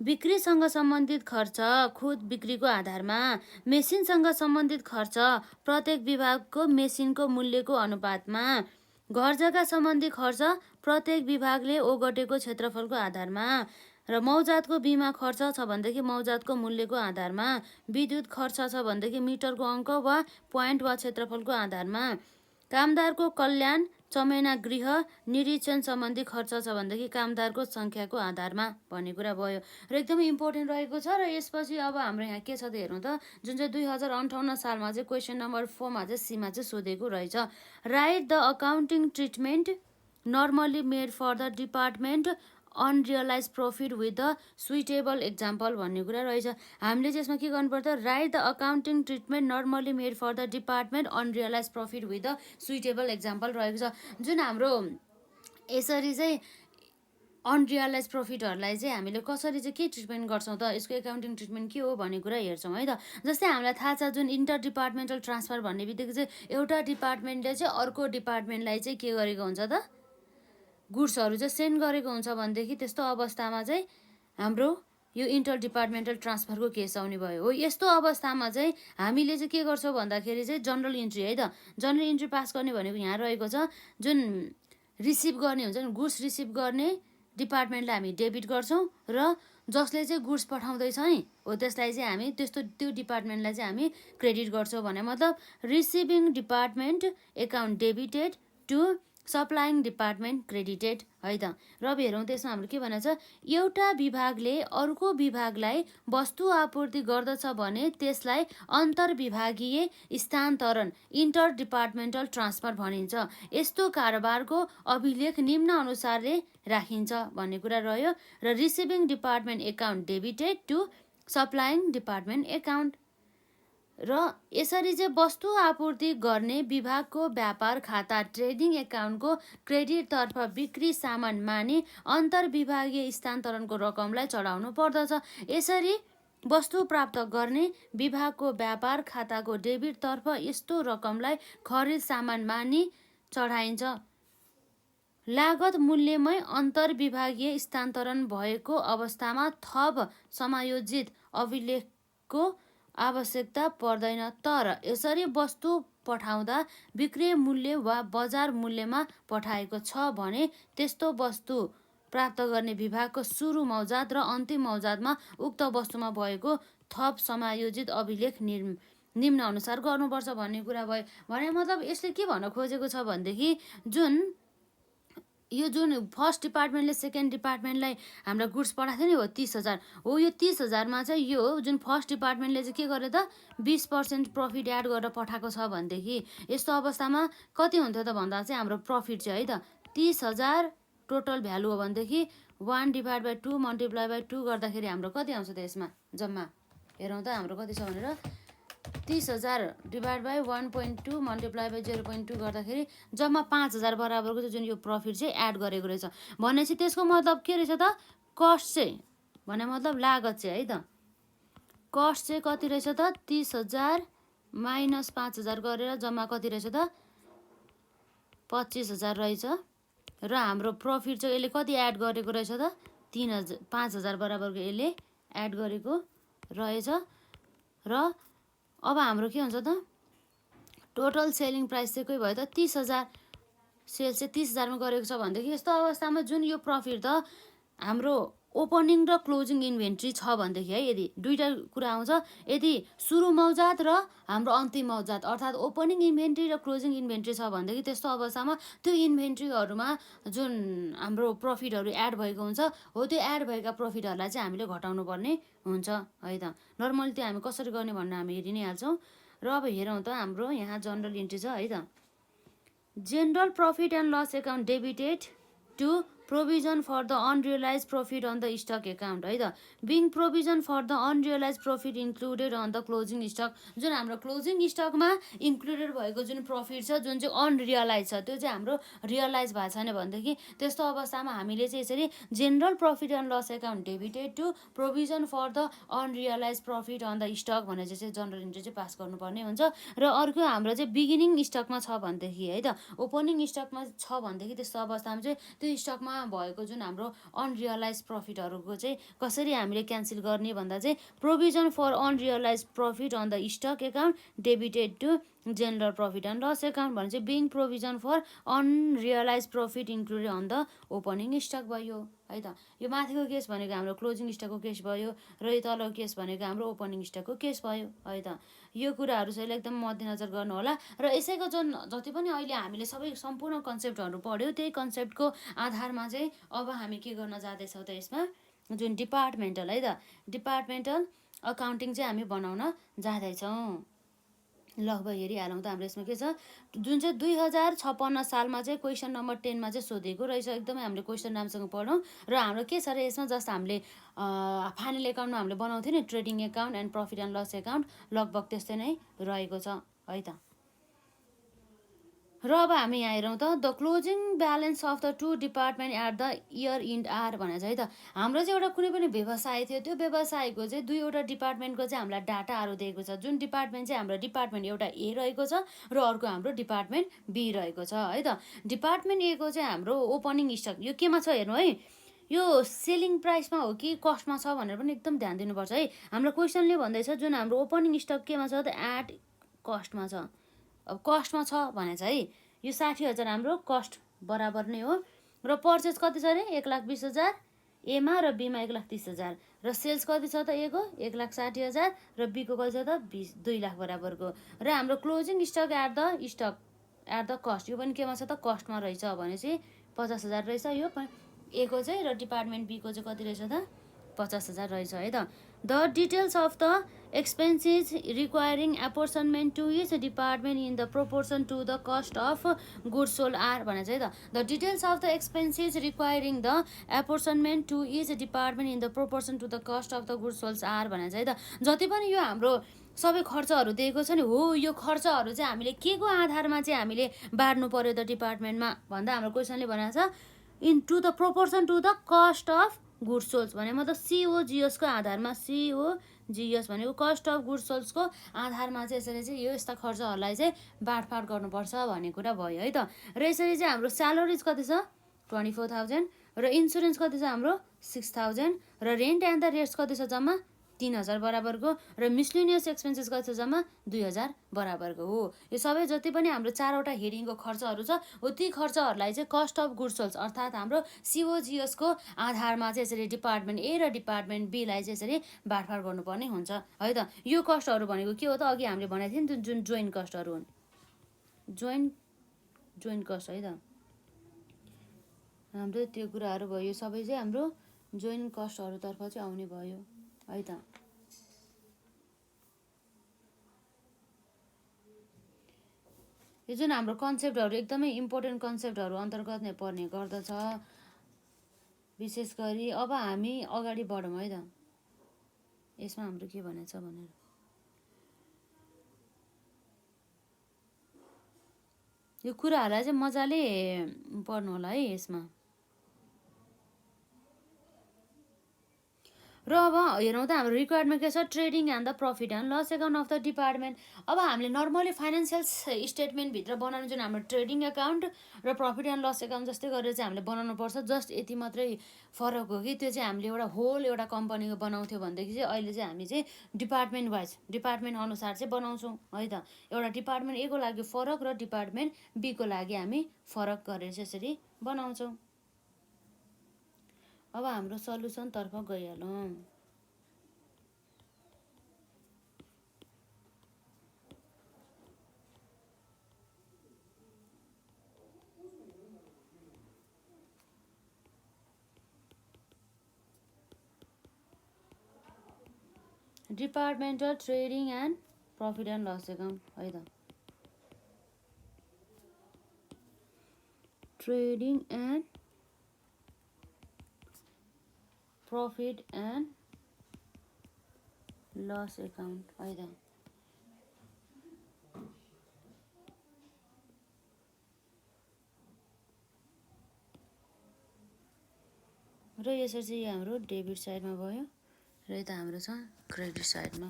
बिक्रीसँग सम्बन्धित खर्च खुद बिक्रीको आधारमा, मेसिनसँग सम्बन्धित खर्च प्रत्येक विभागको मेसिनको मूल्यको अनुपातमा, घर जग्गा सम्बन्धी खर्च प्रत्येक विभागले ओगटेको क्षेत्रफलको आधारमा, र मौजातको बिमा खर्च छ भनेदेखि मौजातको मूल्यको आधारमा, विद्युत खर्च छ भनेदेखि मिटरको अङ्क वा पोइन्ट वा क्षेत्रफलको आधारमा, कामदारको कल्याण चमेना गृह निरीक्षण सम्बन्धी खर्च छ भनेदेखि कामदारको सङ्ख्याको आधारमा भन्ने कुरा भयो। र एकदमै इम्पोर्टेन्ट रहेको छ। र यसपछि अब हाम्रो यहाँ के छ त हेर्नु त जुन चाहिँ 2058 सालमा चाहिँ क्वेसन नम्बर 4 मा चाहिँ सीमा चाहिँ सोधेको रहेछ। Right the accounting treatment normally made for the department unrealised profit with the suitable example भन्ने कुरा रहेछ। हामीले चाहिँ यसमा के गर्नुपर्छ right the accounting treatment normally made for the department unrealised profit with the suitable example रहेको छ। जुन हाम्रो यसरी चाहिँ अनरियलाइज प्रफिटहरूलाई चाहिँ हामीले कसरी चाहिँ के ट्रिटमेन्ट गर्छौँ त यसको एकाउन्टिङ ट्रिटमेन्ट के हो भन्ने कुरा हेर्छौँ है त। जस्तै हामीलाई थाहा छ जुन इन्टर डिपार्टमेन्टल ट्रान्सफर भन्ने बित्तिकै चाहिँ एउटा डिपार्टमेन्टले चाहिँ अर्को डिपार्टमेन्टलाई चाहिँ के गरेको हुन्छ त गुड्सहरू चाहिँ सेन्ड गरेको हुन्छ भनेदेखि त्यस्तो अवस्थामा चाहिँ हाम्रो यो इन्टर डिपार्टमेन्टल ट्रान्सफरको केस आउने भयो हो। यस्तो अवस्थामा चाहिँ हामीले चाहिँ के गर्छौँ भन्दाखेरि चाहिँ जनरल इन्ट्री है त जनरल इन्ट्री पास गर्ने भनेको यहाँ रहेको छ जुन रिसिभ गर्ने हुन्छ नि गुड्स रिसिभ गर्ने डिपार्टमेन्टलाई हामी डेबिट गर्छौँ र जसले चाहिँ गुड्स पठाउँदैछ नि हो त्यसलाई चाहिँ हामी त्यो डिपार्टमेन्टलाई चाहिँ हामी क्रेडिट गर्छौँ भने मतलब receiving department account debited to supplying department credited है त। र अब हेरौँ त्यसमा हाम्रो के भनेको छ एउटा विभागले अर्को विभागलाई वस्तु आपूर्ति गर्दछ भने त्यसलाई अन्तर्विभागीय स्थानान्तरण इन्टर डिपार्टमेन्टल ट्रान्सफर भनिन्छ। यस्तो कारोबारको अभिलेख निम्न अनुसारले राखिन्छ भन्ने कुरा रह्यो। र receiving department account debited to supplying department account र यसरी चाहिँ वस्तु आपूर्ति गर्ने विभागको व्यापार खाता ट्रेडिङ एकाउन्टको क्रेडिटतर्फ बिक्री सामान मानि अन्तर्विभागीय स्थानान्तरणको रकमलाई चढाउनु पर्दछ। यसरी वस्तु प्राप्त गर्ने विभागको व्यापार खाताको डेबिटतर्फ यस्तो रकमलाई खरिद सामान मानि चढाइन्छ। लागत मूल्यमै अन्तर्विभागीय स्थानान्तरण भएको अवस्थामा थप समायोजित अभिलेखको आवश्यकता पर्दैन। तर यसरी वस्तु पठाउँदा विक्रय मूल्य वा बजार मूल्यमा पठाएको छ भने त्यस्तो वस्तु प्राप्त गर्ने विभागको सुरु मौजात र अन्तिम मौजातमा उक्त वस्तुमा भएको थप समायोजित अभिलेख निम्न अनुसार गर्नुपर्छ भन्ने कुरा भयो। भने मतलब यसले के भन्न खोजेको छ भनेदेखि जुन फर्स्ट डिपार्टमेन्टले सेकेन्ड डिपार्टमेन्टलाई हाम्रो गुड्स पठाएको थियो नि हो 30,000 हो। यो 30,000मा चाहिँ यो जुन फर्स्ट डिपार्टमेन्टले चाहिँ के गर्यो त 20% प्रफिट एड गरेर पठाएको छ भनेदेखि यस्तो अवस्थामा कति हुन्थ्यो त भन्दा चाहिँ हाम्रो प्रफिट चाहिँ है त 30,000 टोटल भ्यालु हो भनेदेखि 1/2 मल्टिप्लाई बाई 2 गर्दाखेरि हाम्रो कति आउँछ त यसमा जम्मा हेरौँ त हाम्रो कति छ भनेर 30,000 डिभाइड बाई 1.2 मल्टिप्लाई बाई 0.2 गर्दाखेरि जम्मा 5,000 बराबरको चाहिँ जुन यो प्रफिट चाहिँ एड गरेको रहेछ भनेपछि त्यसको मतलब के रहेछ त कस्ट चाहिँ भने मतलब लागत चाहिँ है त कस्ट चाहिँ कति रहेछ त 30,000 माइनस 5,000 गरेर जम्मा कति रहेछ त 25,000 रहेछ र हाम्रो प्रफिट चाहिँ यसले कति एड गरेको रहेछ त 5,000 बराबरको यसले एड गरेको रहेछ र अब हाम्रो के हुन्छ त टोटल सेलिङ प्राइस चाहिँ के भयो त 30,000 सेल चाहिँ 30,000 मा गरेको छ भनेदेखि यस्तो अवस्थामा जुन यो प्रफिट त हाम्रो ओपनिङ र क्लोजिङ इन्भेन्ट्री छ भनेदेखि है यदि दुईटा कुरा आउँछ यदि सुरु मौजात र हाम्रो अन्तिम मौजात अर्थात् ओपनिङ इन्भेन्ट्री र क्लोजिङ इन्भेन्ट्री छ भनेदेखि त्यस्तो अवस्थामा त्यो इन्भेन्ट्रीहरूमा जुन हाम्रो प्रफिटहरू एड भएको हुन्छ हो त्यो एड भएका प्रफिटहरूलाई चाहिँ हामीले घटाउनु पर्ने हुन्छ है त नर्मली त्यो हामी कसरी गर्ने भनेर हामी हेरि नै हाल्छौँ र अब हेरौँ त हाम्रो यहाँ जनरल इन्ट्री छ है त general profit and loss account debited to provision for the unrealised profit on the stock account है त being provision for the unrealised profit included on the closing stock जुन हाम्रो क्लोजिङ स्टकमा इन्क्लुडेड भएको जुन प्रफिट छ जुन चाहिँ अनरियलाइज छ त्यो चाहिँ हाम्रो रियलाइज भएको छैन भनेदेखि त्यस्तो अवस्थामा हामीले चाहिँ यसरी general profit and loss account debited to provision for the unrealised profit on the stock भनेर चाहिँ जनरल इन्ट्री चाहिँ पास गर्नुपर्ने हुन्छ र अर्को हाम्रो चाहिँ बिगिनिङ स्टकमा छ भनेदेखि है त ओपनिङ स्टकमा छ भनेदेखि त्यस्तो अवस्थामा चाहिँ त्यो स्टकमा भएको जुन हाम्रो अनरियलाइज प्रफिटहरूको चाहिँ कसरी हामीले क्यान्सल गर्ने भन्दा चाहिँ provision for unrealised profit on the stock account debited to general profit and loss account भने चाहिँ being provision for unrealised profit included on the opening stock भयो है त यो माथिको केस भनेको हाम्रो क्लोजिङ स्टकको केस भयो र यो तलको केस भनेको हाम्रो ओपनिङ स्टकको केस भयो है त यो कुराहरू चाहिँ एकदम मध्यनजर गर्नु होला र यसैको जुन जति पनि अहिले हामीले सबै सम्पूर्ण कन्सेप्टहरू पढ्यो त्यही कन्सेप्टको आधारमा चाहिँ अब हामी के गर्न जाँदैछौँ त यसमा जुन डिपार्टमेन्टल है त डिपार्टमेन्टल अकाउन्टिङ चाहिँ हामी बनाउन जाँदैछौँ ल अब हेरिहालौँ त हाम्रो यसमा के छ जुन चाहिँ 2056 सालमा चाहिँ क्वेसन नम्बर 10 मा चाहिँ सोधेको रहेछ एकदमै हामीले क्वेसन राम्रोसँग पढौँ र हाम्रो के छ र यसमा जस्तो हामीले फाइनल एकाउन्टमा हामीले बनाउँथ्यौँ नि trading account and profit and loss account लगभग त्यस्तै नै रहेको छ है त र अब हामी यहाँ हेरौँ त the closing balance of the two department at the year end are भनेर चाहिँ है त हाम्रो चाहिँ एउटा कुनै पनि व्यवसाय थियो त्यो व्यवसायको चाहिँ दुईवटा डिपार्टमेन्टको चाहिँ हामीलाई डाटाहरू दिएको छ जुन डिपार्टमेन्ट चाहिँ हाम्रो डिपार्टमेन्ट एउटा ए रहेको छ र अर्को हाम्रो डिपार्टमेन्ट बी रहेको छ है त डिपार्टमेन्ट ए को चाहिँ हाम्रो ओपनिङ स्टक यो केमा छ हेर्नु है यो सेलिङ प्राइसमा हो कि कस्टमा छ भनेर पनि एकदम ध्यान दिनुपर्छ है हाम्रो क्वेसनले भन्दैछ जुन हाम्रो ओपनिङ स्टक केमा छ त एट कस्टमा छ अब कस्टमा छ भने चाहिँ यो 60,000 हाम्रो कस्ट बराबर नै हो र पर्चेज कति छ अरे 1,20,000 एमा र बीमा 1,30,000 र सेल्स कति छ त ए को 1,60,000 र बी को कति छ त 2 लाख बराबरको र हाम्रो closing stock at the cost यो पनि केमा छ त कस्टमा रहेछ भनेपछि 50,000 रहेछ यो ए को चाहिँ र डिपार्टमेन्ट बी को चाहिँ कति रहेछ त 50,000 रहेछ है त the details of the expenses requiring apportionment to each department in the proportion to the cost of goods sold are भने चाहिँ त the details of the expenses requiring the apportionment to each department in the proportion to the cost of the goods sold are भने चाहिँ त जति पनि यो हाम्रो सबै खर्चहरू दिएको छ नि हो यो खर्चहरू चाहिँ हामीले के को आधारमा चाहिँ हामीले बाँड्नु पर्यो त डिपार्टमेन्टमा भन्दा हाम्रो क्वेसनले भनेको छ in to the proportion to the cost of goods sold भने मतलब COGS को आधारमा COGS भनेको कस्ट अफ गुड्स सोल्सको आधारमा चाहिँ यसरी चाहिँ यो यस्ता खर्चहरूलाई चाहिँ बाँडफाँड गर्नुपर्छ भन्ने कुरा भयो है त र यसरी चाहिँ हाम्रो स्यालेरिज कति छ 24,000 र इन्सुरेन्स कति छ हाम्रो 6,000 र रेन्ट एन्ड द रेट्स कति छ जम्मा 3,000 बराबरको र मिसलिनियस एक्सपेन्सेस कति छ जम्मा 2,000 बराबरको हो यो सबै जति पनि हाम्रो 4वटा हेडिङको खर्चहरू छ हो ती खर्चहरूलाई चाहिँ कस्ट अफ गुड्स सोल्स अर्थात् हाम्रो COGS को आधारमा चाहिँ यसरी डिपार्टमेन्ट ए र डिपार्टमेन्ट बी लाई चाहिँ यसरी बाँडफाँड गर्नुपर्ने हुन्छ है त यो कस्टहरू भनेको के हो त अघि हामीले भनेको थियौँ नि जुन जोइन्ट कस्टहरू हुन् जोइन्ट कस्ट है त हाम्रो त्यो कुराहरू भयो सबै चाहिँ हाम्रो जोइन्ट कस्टहरूतर्फ चाहिँ आउने भयो है त यो जुन हाम्रो कन्सेप्टहरू एकदमै इम्पोर्टेन्ट कन्सेप्टहरू अन्तर्गत नै पर्ने गर्दछ विशेष गरी अब हामी अगाडि बढौँ है त, यसमा हाम्रो के भनेको छ भनेर। यो कुराहरूलाई चाहिँ मजाले पढ्नु होला है यसमा। र अब हेरौँ त हाम्रो रिक्वायरमेन्ट के छ, trading and the profit and loss account of the department. अब हामीले नर्मली फाइनेन्सियल स्टेटमेन्टभित्र बनाउनु जुन हाम्रो ट्रेडिङ एकाउन्ट र प्रफिट एन्ड लस एकाउन्ट जस्तै गरेर चाहिँ हामीले बनाउनु पर्छ। जस्ट यति मात्रै फरक हो कि त्यो चाहिँ हामीले एउटा होल एउटा कम्पनीको बनाउँथ्यो भनेदेखि चाहिँ अहिले चाहिँ हामी चाहिँ डिपार्टमेन्ट वाइज डिपार्टमेन्ट अनुसार चाहिँ बनाउँछौँ है त। एउटा डिपार्टमेन्ट ए को लागि फरक र डिपार्टमेन्ट बी को लागि हामी फरक गरेर चाहिँ यसरी बनाउँछौँ। अब हाम्रो सल्युसनतर्फ गइहालौँ। Departmental trading and profit and loss account है त। Trading and profit and loss account है त। र यसरी चाहिँ हाम्रो डेबिट साइडमा भयो र यता हाम्रो छ क्रेडिट साइडमा।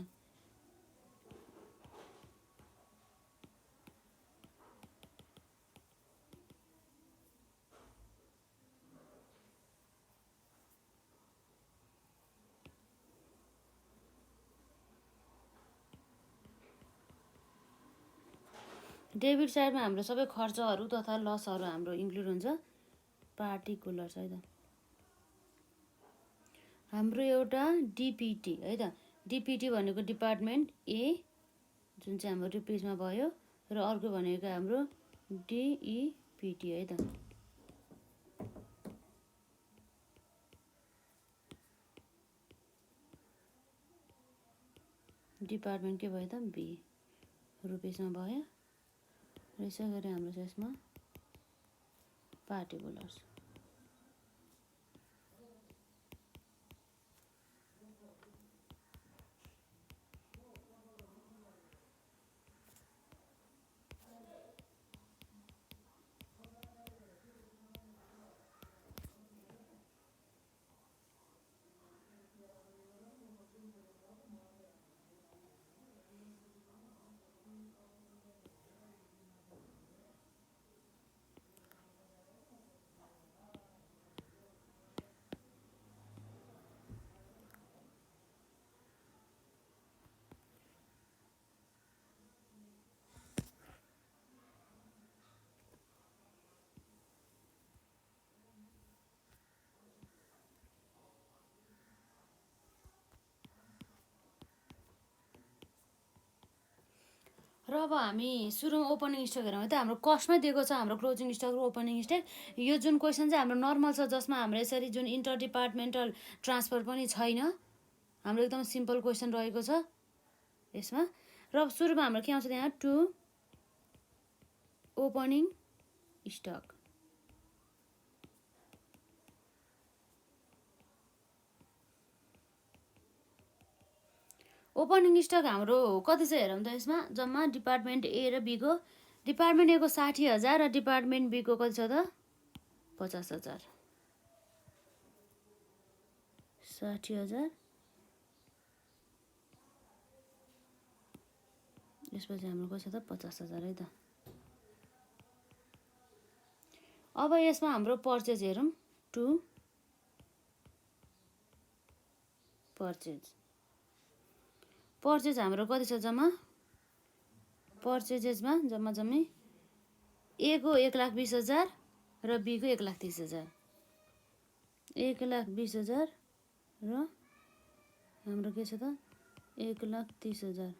डेबिट साइडमा हाम्रो सबै खर्चहरू तथा लसहरू हाम्रो इन्क्लुड हुन्छ, पार्टिकुलर्स है त। हाम्रो एउटा डिपिटी है त, डिपिटी भनेको डिपार्टमेन्ट ए जुन चाहिँ हाम्रो रुपिसमा भयो र अर्को भनेको हाम्रो डिइपिटी है त। डिपार्टमेन्ट के भयो त बी रुपिसमा भयो र यसै गरी हाम्रो छ यसमा पार्टिकुलर्स। र अब हामी सुरुमा ओपनिङ स्टक हेरौँ है त। हाम्रो कस्टमै दिएको छ हाम्रो क्लोजिङ स्टक र ओपनिङ स्टक। यो जुन क्वेसन चाहिँ हाम्रो नर्मल छ, जसमा हाम्रो यसरी जुन इन्टर डिपार्टमेन्टल ट्रान्सफर पनि छैन, हाम्रो एकदम सिम्पल क्वेसन रहेको छ यसमा। र सुरुमा हाम्रो के आउँछ त्यहाँ to opening stock. Opening stock हाम्रो कति छ हेरौँ त यसमा, जम्मा डिपार्टमेन्ट ए र बी को। डिपार्टमेन्ट ए को 60,000 र डिपार्टमेन्ट बी को कति छ त 50,000। 60,000 यसपछि हाम्रो कति छ त 50,000 है त। अब यसमा हाम्रो पर्चेज हेरौँ, टु पर्चेज हाम्रो कति छ जम्मा, पर्चेजेसमा जम्मा जम्मी ए को 1,20,000 र बी को 1,30,000। 1,20,000 र हाम्रो के छ त 1,30,000।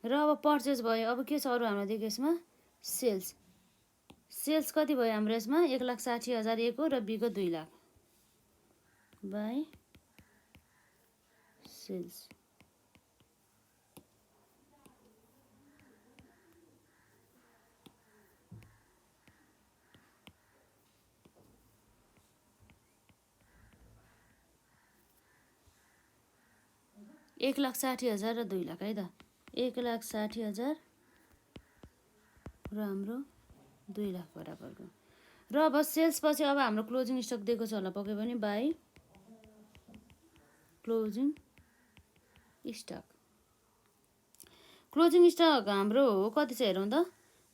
र अब पर्चेज भयो। अब के छ अरू हाम्रो दिएको यसमा सेल्स कति भयो हाम्रो यसमा 1,60,000 ए को र बी को 2 लाख बाई सेल्स। 1,60,000 र 2 लाख है त। 1,60,000 र हाम्रो 2 लाख बराबरको। र अब सेल्स पछि अब हाम्रो क्लोजिङ स्टक दिएको छ होला पक्कै पनि by closing stock. Closing stock हाम्रो कति छ हेरौँ त।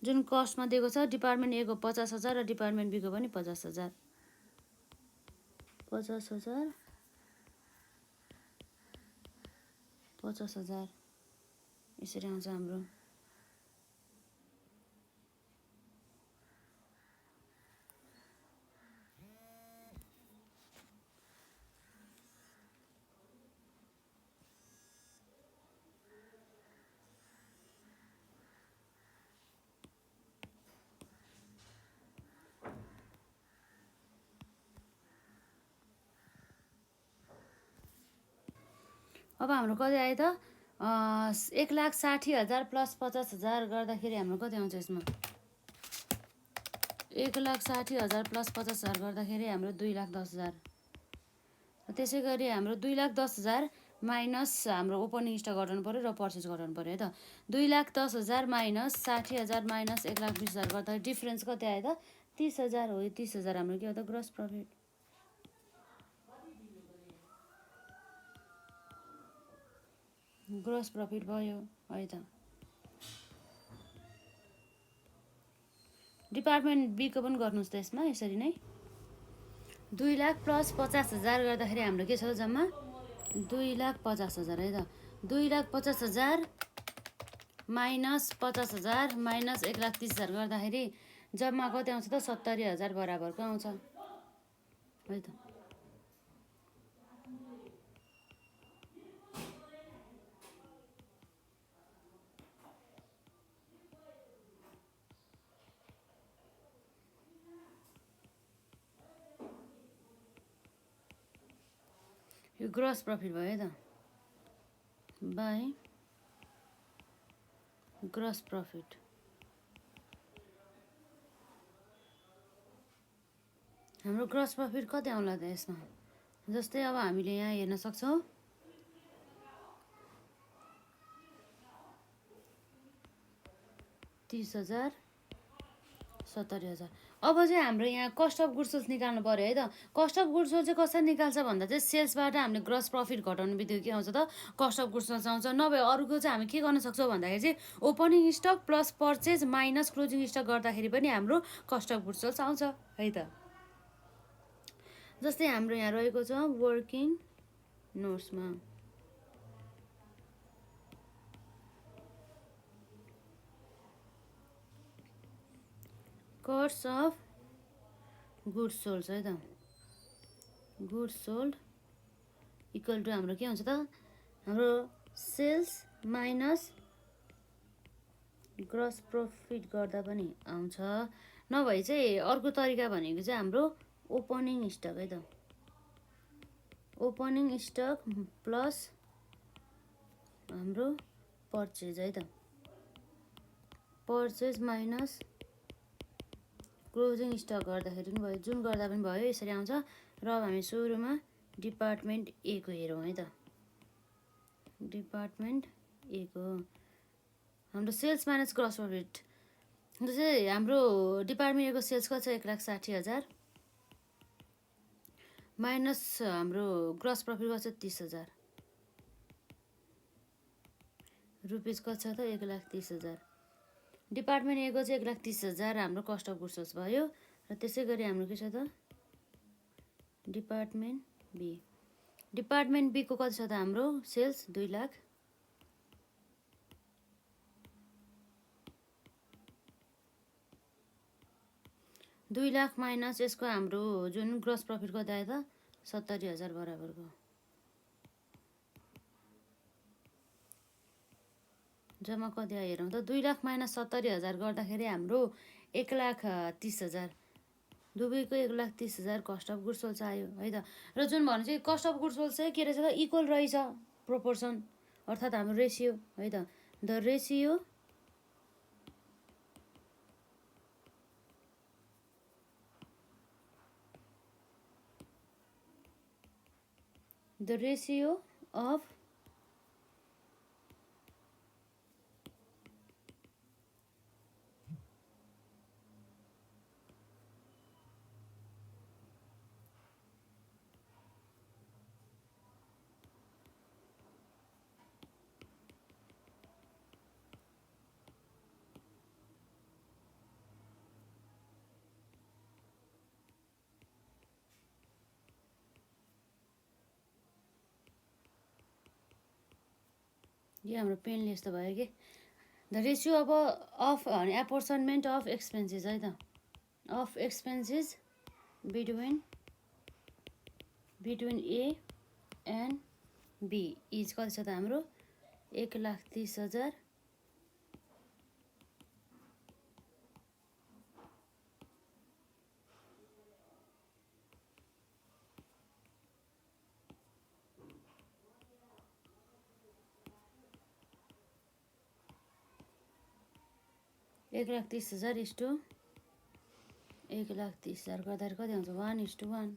जुन कस्टमा दिएको छ डिपार्टमेन्ट ए को 50,000 र डिपार्टमेन्ट बी को पनि 50,000। 50,000 50,000 यसरी आउँछ हाम्रो। अब हाम्रो कति आयो त 1,60,000 प्लस 50,000 गर्दाखेरि हाम्रो कति आउँछ यसमा। 1,60,000 प्लस 50,000 गर्दाखेरि हाम्रो 2,10,000। त्यसै गरी हाम्रो 2,10,000 माइनस हाम्रो ओपनिङ स्टक घटाउनु पऱ्यो र पर्चेज घटाउनु पऱ्यो है त। 2,10,000 माइनस 60,000 माइनस 1,20,000 गर्दाखेरि डिफरेन्स कति आयो त 30,000 हो। 30,000 हाम्रो के हो त ग्रस प्रफिट। ग्रस प्रफिट भयो है त। डिपार्टमेन्ट बी को पनि गर्नुहोस् त यसमा यसरी नै। 2 लाख प्लस 50,000 गर्दाखेरि हाम्रो के छ जम्मा 2,50,000 है त। 2,50,000 माइनस 50,000 माइनस 1,30,000 गर्दाखेरि जम्मा कति आउँछ त 70,000 बराबरको आउँछ है त। यो ग्रस प्रफिट भयो है त बाई ग्रस प्रफिट। हाम्रो ग्रस प्रफिट कति आउला त यसमा। जस्तै अब हामीले यहाँ हेर्न सक्छौँ 30,000 70,000। अब चाहिँ हाम्रो यहाँ कस्ट अफ गुड्स सोल्स निकाल्नु पऱ्यो है त। कस्ट अफ गुड्स सोल्स चाहिँ कसरी निकाल्छ भन्दा चाहिँ सेल्सबाट हामीले ग्रस प्रफिट घटाउनु बित्तिकै के आउँछ त कस्ट अफ गुड्स सोल्स आउँछ। नभए अरूको चाहिँ हामी के गर्न सक्छौँ भन्दाखेरि चाहिँ opening stock plus purchase minus closing stock गर्दाखेरि पनि हाम्रो कस्ट अफ गुड्स सोल्स आउँछ है त। जस्तै हाम्रो यहाँ रहेको छ वर्किङ नोट्समा कस्ट अफ गुड्स सोल्ड है त। गुड्स सोल्ड इक्वल टु हाम्रो के हुन्छ त हाम्रो सेल्स माइनस ग्रस प्रफिट गर्दा पनि आउँछ। नभए चाहिँ अर्को तरिका भनेको चाहिँ हाम्रो ओपनिङ स्टक है त। ओपनिङ स्टक प्लस हाम्रो पर्चेज है त। पर्चेज माइनस क्लोजिङ स्टक गर्दाखेरि पनि भयो जुन गर्दा पनि भयो यसरी आउँछ। र अब हामी सुरुमा डिपार्टमेन्ट ए को हेरौँ है त। डिपार्टमेन्ट ए को हाम्रो सेल्स माइनस ग्रस प्रफिट जस्तै हाम्रो डिपार्टमेन्ट ए को सेल्स कति छ 1,60,000 माइनस हाम्रो ग्रस प्रफिट कति छ 30,000 रुपिस कति छ त 1,30,000। डिपार्टमेन्ट ए को चाहिँ 1,30,000 हाम्रो कस्ट अफ गुड्स सोल्स भयो। र त्यसै गरी हाम्रो के छ त डिपार्टमेन्ट बी। डिपार्टमेन्ट बी को कति छ त हाम्रो सेल्स 2 लाख। दुई लाख माइनस यसको हाम्रो जुन ग्रस प्रफिट कति आयो त 70,000 बराबरको। जम्मा कति आयो हेरौँ त 2 लाख माइनस 70,000 गर्दाखेरि हाम्रो 1,30,000 दुवैको 1,30,000 कस्ट अफ गुड्स सोल्स आयो है त। र जुन भने चाहिँ कस्ट अफ गुड्स सोल्स चाहिँ के रहेछ त इक्वल रहेछ प्रोपोर्सन अर्थात् हाम्रो रेसियो है त। द रेसियो अफ यो हाम्रो पेनले यस्तो भयो कि द रेसियो अब अफ भने एपोर्सनमेन्ट अफ एक्सपेन्सेस है त of expenses between A and B is कति छ त हाम्रो 1,30,000 1,30,000 इस्टु 1,30,000 गर्दाखेरि कति आउँछ 1:1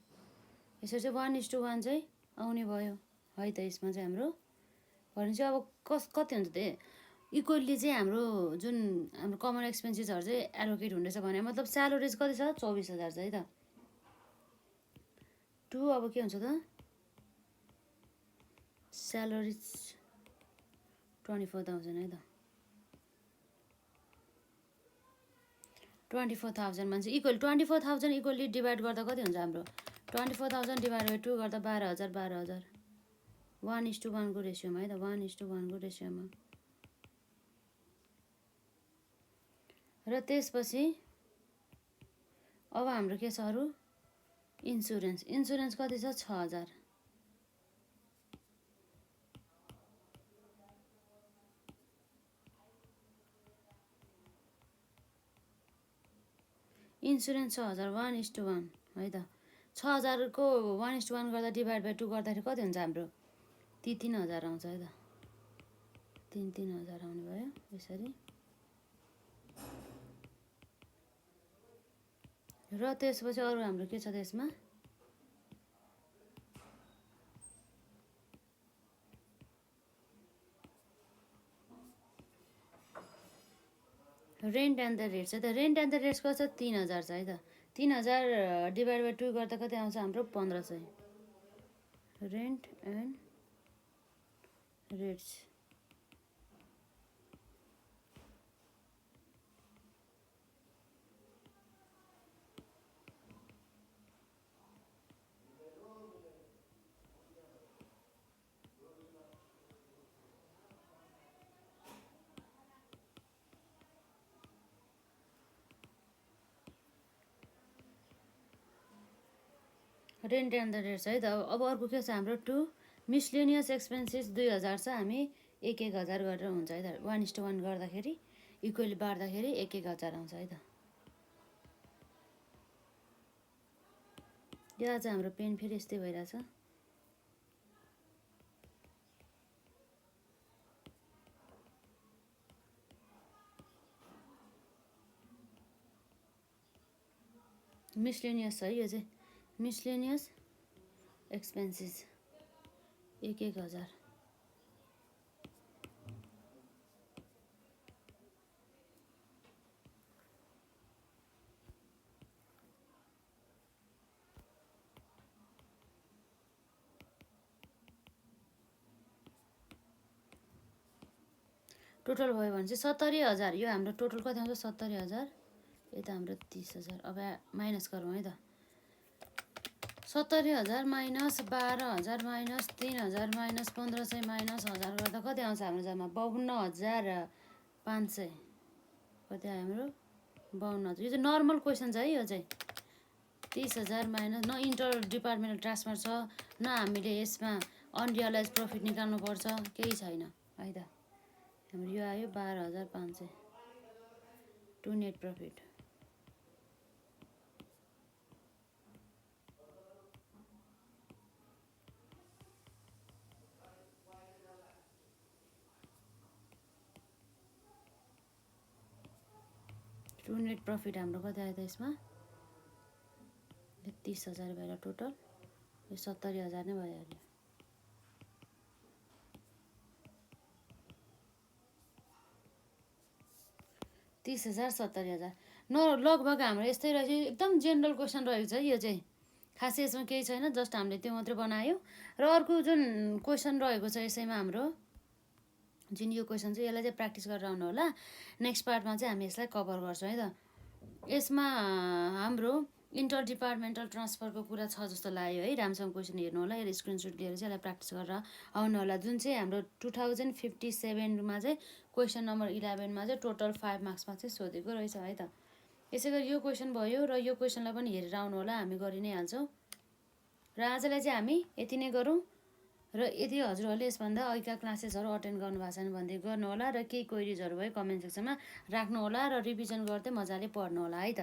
यसरी चाहिँ 1:1 चाहिँ आउने भयो है त यसमा चाहिँ हाम्रो भनेपछि अब कति हुन्छ त इक्वल्ली चाहिँ हाम्रो जुन हाम्रो कमन एक्सपेन्सेसहरू चाहिँ एलोकेट हुँदैछ भने मतलब स्यालेरिज कति छ 24,000 छ है त टु अब के हुन्छ त स्यालेरिज 24,000 है त 24,000 मान्छे इक्वल 24,000 इक्वल्ली डिभाइड गर्दा कति हुन्छ हाम्रो 24,000 डिभाइड बाई 2 गर्दा 12,000 1:1 को रेसियोमा है त 1:1 को रेसियोमा र त्यसपछि अब हाम्रो के छ अरू इन्सुरेन्स कति छ 6,000 इन्सुरेन्स 6,000 1:1 है त 6,000 को 1:1 गर्दा डिभाइड बाई 2 गर्दाखेरि कति हुन्छ हाम्रो 3,000 आउँछ है त 3,000 आउने भयो यसरी र त्यसपछि अरू हाम्रो के छ त्यसमा रेन्ट एन्ड द रेट्स है त रेन्ट एन्ड द रेट्स कति छ 3,000 छ है त 3,000 डिभाइड बाई 2 गर्दा कति आउँछ हाम्रो 1,500 rent and rates rent and the rates है त अब अर्को के छ हाम्रो 2 मिसलेनियस एक्सपेन्सेस 2,000 छ हामी 1,000 गरेर हुन्छ है त 1:1 गर्दाखेरि इक्वली बाँड्दाखेरि 1,000 आउँछ है त यहाँ चाहिँ हाम्रो पेन फेरि यस्तै भइरहेछ मिसलेनियस है यो चाहिँ मिसलेनियस एक्सपेन्सेस 1,000 टोटल भयो भने चाहिँ 70,000 यो हाम्रो टोटल कति आउँछ 70,000 यता हाम्रो 30,000 अब माइनस गरौँ है त 70,000 माइनस 12,000 माइनस 3,000 माइनस 1,500 माइनस 1,000 गर्दा कति आउँछ हाम्रो जम्मा 52,500 कति आयो हाम्रो 52,000 यो चाहिँ नर्मल क्वेसन छ है यो चाहिँ 30,000 माइनस न इन्टर डिपार्टमेन्टल ट्रान्सफर छ न हामीले यसमा अनरियलाइज प्रफिट निकाल्नुपर्छ केही छैन है त हाम्रो यो आयो 12,500 to net profit to net profit हाम्रो कति आयो त यसमा 30,000 भएर टोटल यो 70,000 नै भइहाल्यो 30,000 70,000 न लगभग हाम्रो यस्तै रहेछ एकदम जेनरल क्वेसन रहेको छ यो चाहिँ खासै यसमा केही छैन जस्ट हामीले त्यो मात्रै बनायो र अर्को जुन क्वेसन रहेको छ यसैमा हाम्रो जुन यो क्वेसन चाहिँ यसलाई चाहिँ प्र्याक्टिस गरेर आउनु होला नेक्स्ट पार्टमा चाहिँ हामी यसलाई कभर गर्छौँ है त यसमा हाम्रो इन्टर डिपार्टमेन्टल ट्रान्सफरको कुरा छ जस्तो लाग्यो है। राम्रोसँग क्वेसन हेर्नु होला, यसलाई स्क्रिनसट लिएर चाहिँ यसलाई प्र्याक्टिस गरेर आउनु होला। जुन चाहिँ हाम्रो 2057मा चाहिँ क्वेसन नम्बर 11मा चाहिँ टोटल 5 मार्क्समा चाहिँ सोधेको रहेछ है त। यसै गरी यो क्वेसन भयो र यो क्वेसनलाई पनि हेरेर आउनु होला, हामी गरि नै हाल्छौँ। र आजलाई चाहिँ हामी यति नै गरौँ। र यदि हजुरहरूले यसभन्दा अघिका क्लासेसहरू अटेन्ड गर्नुभएको छ भने गर्नु होला, र केही क्वेरिजहरू भयो कमेन्ट सेक्सनमा राख्नु होला, र रिभिजन गर्दै मजाले पढ्नु होला है त।